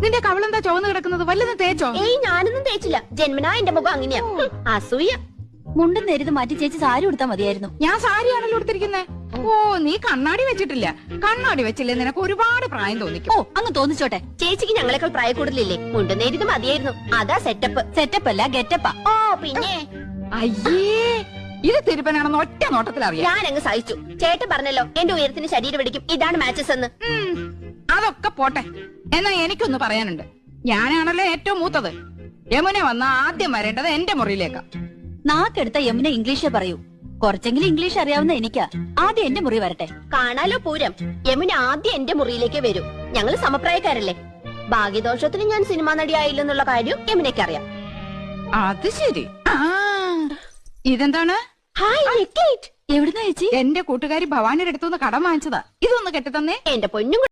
നിന്റെ കവളെന്താ ചുവന്ന് കിടക്കുന്നത്? വല്ലതും തേച്ചോ? ഏയ് ഞാനൊന്നും തേച്ചില്ല. ജന്മനാ എന്റെ മുഖം അങ്ങനെയാ. അസൂയ. മുണ്ടും നേരിത് മാറ്റി ചേച്ചി സാരി ഉടുത്താ മതിയായിരുന്നു. ഞാൻ സാരിയാണല്ലോ എടുത്തിരിക്കുന്നത്. ഓ, നീ കണ്ണാടി വെച്ചിട്ടില്ല. കണ്ണാടി വെച്ചില്ലേ നിനക്ക് ഒരുപാട് പ്രായം തോന്നിക്കും. ഓ, അങ്ങ് തോന്നിച്ചോട്ടെ. ചേച്ചിക്ക് ഞങ്ങളെക്കാൾ പ്രായക്കൂടുതലില്ലേ? മുണ്ടും നേരിത് മതിയായിരുന്നു. അതാ സെറ്റപ്പ്. സെറ്റപ്പ് അല്ല ഗെറ്റപ്പാ. ഓ പിന്നെ അയ്യേ, ഇത് തിരുപ്പനാണെന്ന് ഒറ്റ നോട്ടത്തിൽ അറിയാം. ഞാനങ്ങ് സഹിച്ചു. ചേട്ടൻ പറഞ്ഞല്ലോ എന്റെ ഉയരത്തിന് ശരീരം പിടിക്കും, ഇതാണ് മാച്ചസ് എന്ന്. അതൊക്കെ പോട്ടെ. എന്നാ എനിക്കൊന്ന് പറയാനുണ്ട്. ഞാനാണല്ലോ ഏറ്റവും മൂത്തത്. യമുന വന്ന ആദ്യം വരേണ്ടത് എന്റെ മുറിയിലേക്കാ. നാക്കെടുത്ത യമുന ഇംഗ്ലീഷേ പറയൂ. കുറച്ചെങ്കിലും ഇംഗ്ലീഷ് അറിയാവുന്ന എനിക്കാ. ആദ്യം എന്റെ മുറി വരട്ടെ. കാണാലോ പൂരം. യമുന ആദ്യം എന്റെ മുറിയിലേക്ക് വരൂ. ഞങ്ങൾ സമപ്രായക്കാരല്ലേ. ഭാഗ്യദോഷത്തിന് ഞാൻ സിനിമാ നടിയായില്ലെന്നുള്ള കാര്യം യമുനയ്ക്ക് അറിയാം. അത് ശരി. ഇതെന്താണ്? എവിടുന്നാ ചേച്ചി? എന്റെ കൂട്ടുകാരി ഭവാനിയുടെ അടുത്തുനിന്ന് കടം വാങ്ങിച്ചതാ. ഇതൊന്ന് കെട്ടിത്തന്നേ. എന്റെ പൊന്നും